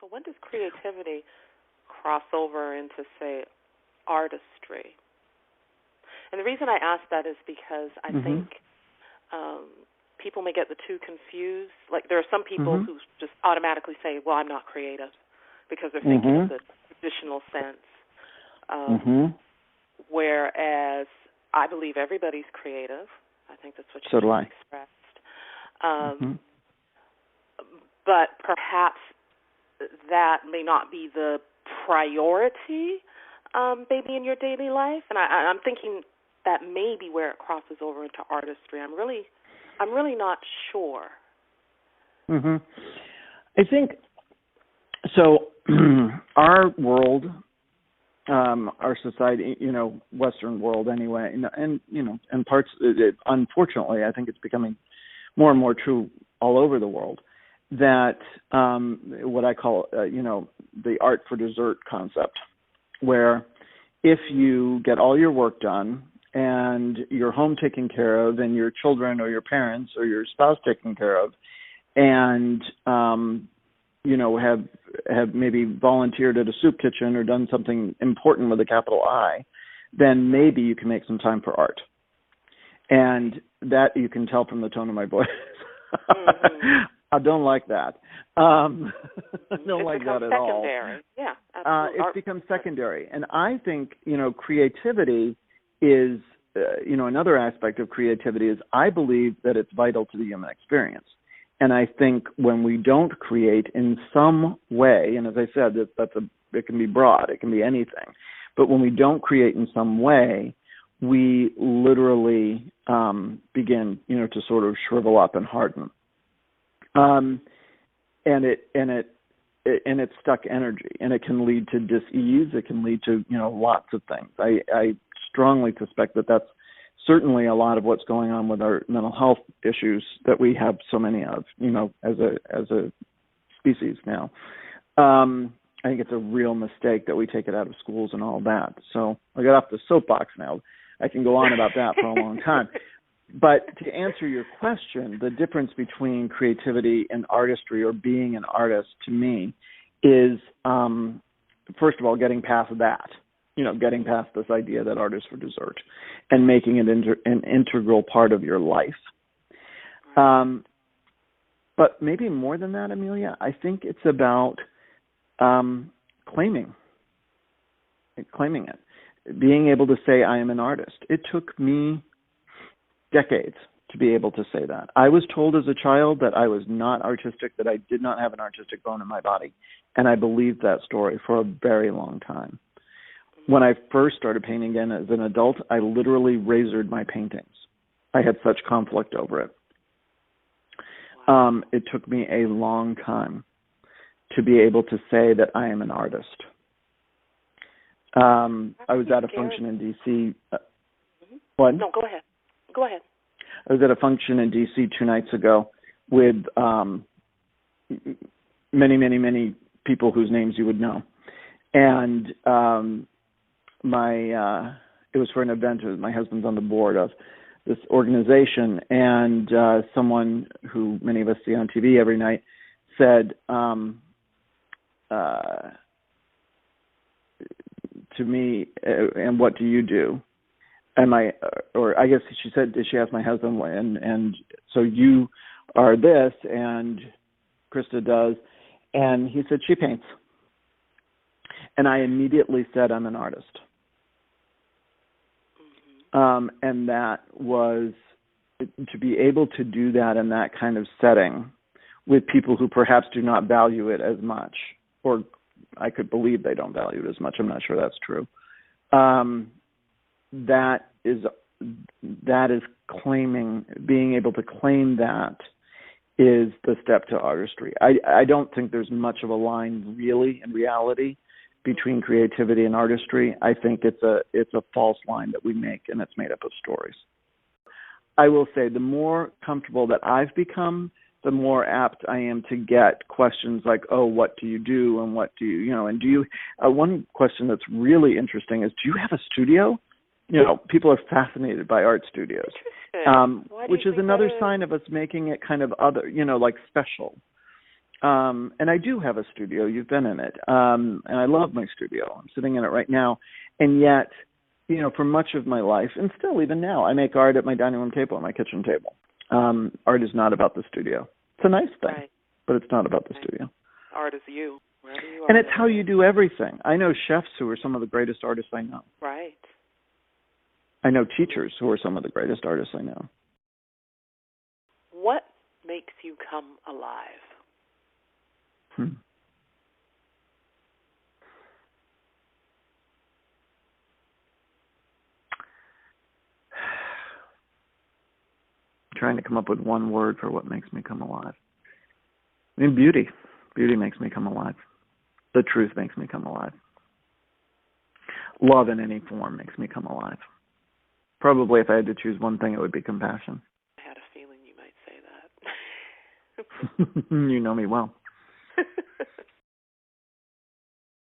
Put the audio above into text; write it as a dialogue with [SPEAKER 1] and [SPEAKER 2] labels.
[SPEAKER 1] So when does creativity cross over into, say, artistry? And the reason I ask that is because I think people may get the two confused. Like, there are some people who just automatically say, well, I'm not creative, because they're thinking of the traditional sense. Whereas I believe everybody's creative. I think that's what you just expressed. But perhaps that may not be the priority, maybe in your daily life. And I'm thinking that may be where it crosses over into artistry. I'm really not sure.
[SPEAKER 2] I think so. Our world, our society, Western world anyway, and parts. Unfortunately, I think it's becoming more and more true all over the world, that what I call, the art for dessert concept, where if you get all your work done and your home taken care of and your children or your parents or your spouse taken care of, and, have maybe volunteered at a soup kitchen or done something important with a capital I, then maybe you can make some time for art. And that you can tell from the tone of my voice. I don't like that. I don't like that at all.
[SPEAKER 1] Secondary. Yeah, absolutely.
[SPEAKER 2] It's become secondary. And I think, creativity is, another aspect of creativity is I believe that it's vital to the human experience. And I think when we don't create in some way, and as I said, it can be broad, it can be anything, but when we don't create in some way, we literally begin, to sort of shrivel up and harden. And it's stuck energy, and it can lead to dis-ease. It can lead to, lots of things. I strongly suspect that that's certainly a lot of what's going on with our mental health issues that we have so many of, as a species now. I think it's a real mistake that we take it out of schools and all that. So I got off the soapbox now. I can go on about that for a long time. But to answer your question, the difference between creativity and artistry, or being an artist, to me, is, first of all, getting past that, getting past this idea that art is for dessert and making it an integral part of your life. But maybe more than that, Emelia, I think it's about claiming it, being able to say I am an artist. It took me decades to be able to say that. I was told as a child that I was not artistic, that I did not have an artistic bone in my body, and I believed that story for a very long time. When I first started painting again as an adult, I literally razored my paintings. I had such conflict over it. It took me a long time to be able to say that I am an artist. I was at a function in D.C. What?
[SPEAKER 1] No, go ahead. Go ahead.
[SPEAKER 2] I was at a function in D.C. 2 nights ago with many, many, many people whose names you would know. And it was for an event. My husband's on the board of this organization, and someone who many of us see on TV every night said to me, and what do you do? And or I guess she said, she asked my husband, and so you are this, and Christa does, and he said, she paints. And I immediately said, I'm an artist. And that was, to be able to do that in that kind of setting with people who perhaps do not value it as much, or I could believe they don't value it as much. I'm not sure that's true. That is claiming, being able to claim that is the step to artistry. I don't think there's much of a line really in reality between creativity and artistry. I think it's a false line that we make, and it's made up of stories. I will say the more comfortable that I've become, the more apt I am to get questions like, oh, what do you do? And what do you, and do you, one question that's really interesting is, do you have a studio? People are fascinated by art studios, which is another sign of us making it kind of other, like special. And I do have a studio. You've been in it. And I love my studio. I'm sitting in it right now. And yet, you know, for much of my life, and still even now, I make art at my dining room table, at my kitchen table. Art is not about the studio. It's a nice thing,
[SPEAKER 1] Right.
[SPEAKER 2] but it's not about the
[SPEAKER 1] Right.
[SPEAKER 2] studio.
[SPEAKER 1] Art is you. Wherever you are.
[SPEAKER 2] And it's how you do everything. I know chefs who are some of the greatest artists I know.
[SPEAKER 1] Right.
[SPEAKER 2] I know teachers who are some of the greatest artists I know.
[SPEAKER 1] What makes you come alive?
[SPEAKER 2] Trying to come up with one word for what makes me come alive. I mean, beauty. Beauty makes me come alive. The truth makes me come alive. Love in any form makes me come alive. Probably if I had to choose one thing, it would be compassion.
[SPEAKER 1] I had a feeling you might say that.
[SPEAKER 2] You know me well.